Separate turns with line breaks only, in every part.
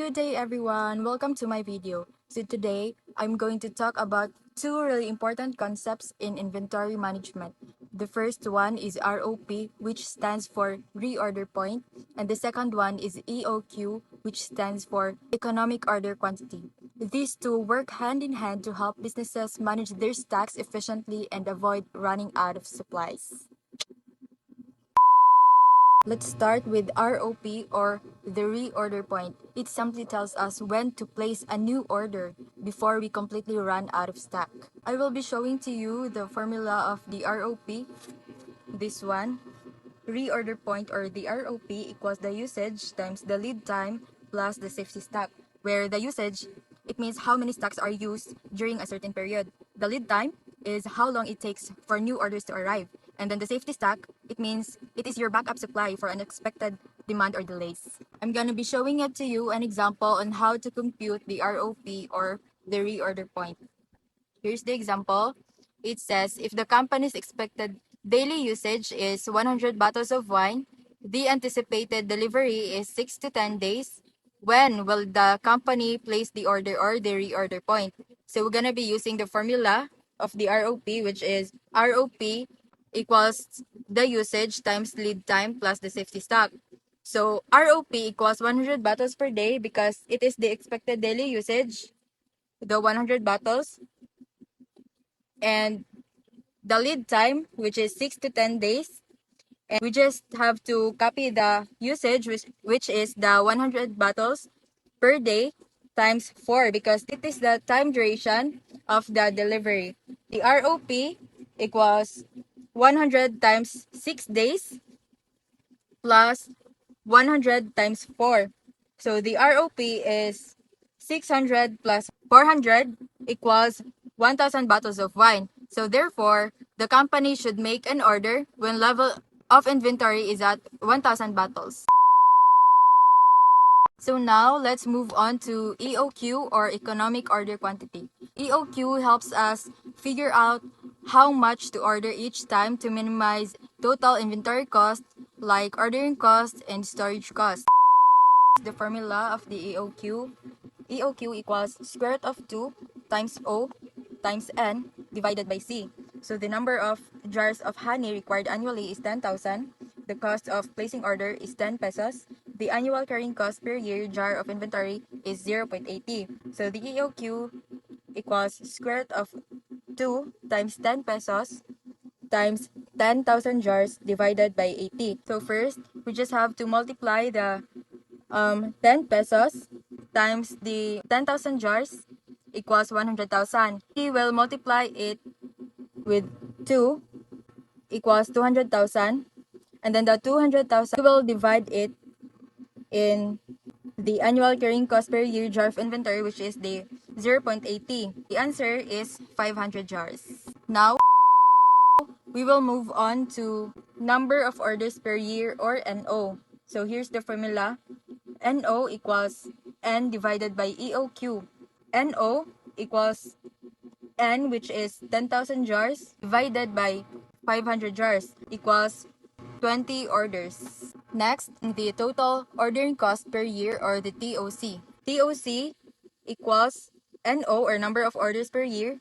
Good day everyone, welcome to my video. So today, I'm going to talk about two really important concepts in inventory management. The first one is ROP, which stands for reorder point, and the second one is EOQ, which stands for economic order quantity. These two work hand in hand to help businesses manage their stocks efficiently and avoid running out of supplies. Let's start with ROP or the reorder point. It simply tells us when to place a new order before we completely run out of stock. I will be showing to you the formula of the ROP. This one, reorder point or the ROP equals the usage times the lead time plus the safety stock, where the usage, it means how many stocks are used during a certain period. The lead time is how long it takes for new orders to arrive. And then the safety stock, it means it is your backup supply for unexpected demand or delays. I'm going to be showing it to you an example on how to compute the ROP or the reorder point. Here's the example. It says if the company's expected daily usage is 100 bottles of wine, the anticipated delivery is 6 to 10 days. When will the company place the order or the reorder point? So we're going to be using the formula of the ROP, which is ROP equals the usage times lead time plus the safety stock. So ROP equals 100 bottles per day because it is the expected daily usage, the 100 bottles, and the lead time, which is 6 to 10 days. And we just have to copy the usage, which is the 100 bottles per day times 4 because it is the time duration of the delivery. The ROP equals 100 times 6 days plus 100 times 4. So the ROP is 600 plus 400 equals 1,000 bottles of wine. So therefore, the company should make an order when level of inventory is at 1,000 bottles. So now let's move on to EOQ or economic order quantity. EOQ helps us figure out how much to order each time to minimize total inventory cost like ordering cost and storage cost. The formula of the EOQ. EOQ equals square root of 2 times O times N divided by C. So the number of jars of honey required annually is 10,000. The cost of placing order is 10 pesos. The annual carrying cost per year jar of inventory is 0.80. So the EOQ equals square root of 2 times 10 pesos times 10,000 jars divided by 80. So first, we just have to multiply the 10 pesos times the 10,000 jars equals 100,000. We will multiply it with 2 equals 200,000. And then the 200,000, we will divide it in the annual carrying cost per year jar of inventory, which is the 0.80. The answer is 500 jars. Now, we will move on to number of orders per year or NO. So here's the formula. NO equals N divided by EOQ. NO equals N, which is 10,000 jars, divided by 500 jars equals 20 orders. Next, the total ordering cost per year or the TOC. TOC equals NO or number of orders per year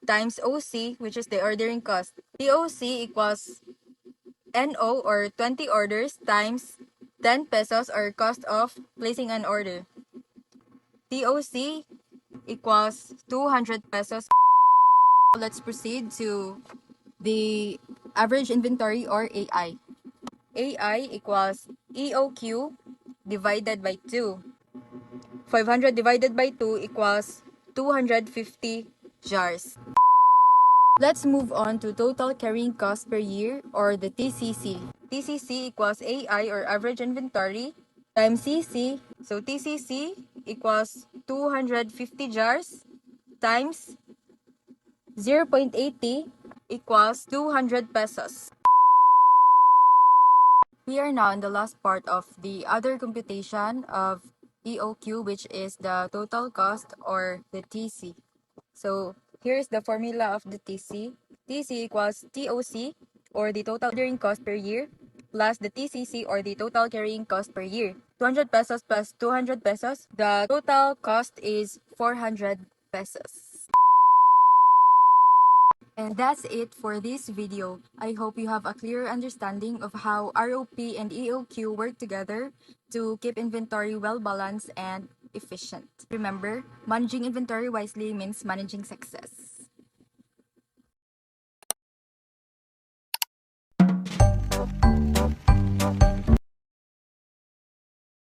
times OC, which is the ordering cost. TOC equals NO or 20 orders times 10 pesos or cost of placing an order. TOC equals 200 pesos. Let's proceed to the average inventory or AI. AI equals EOQ divided by 2. 500 divided by 2 equals 250 jars. Let's move on to total carrying cost per year or the TCC. TCC equals AI or average inventory times CC. So TCC equals 250 jars times 0.80 equals 200 pesos. We are now in the last part of the other computation of EOQ, which is the total cost or the TC. So here's the formula of the TC. TC equals TOC or the total ordering cost per year plus the TCC or the total carrying cost per year. 200 pesos plus 200 pesos. The total cost is 400 pesos. And that's it for this video. I hope you have a clear understanding of how ROP and EOQ work together to keep inventory well balanced and efficient. Remember, managing inventory wisely means managing success.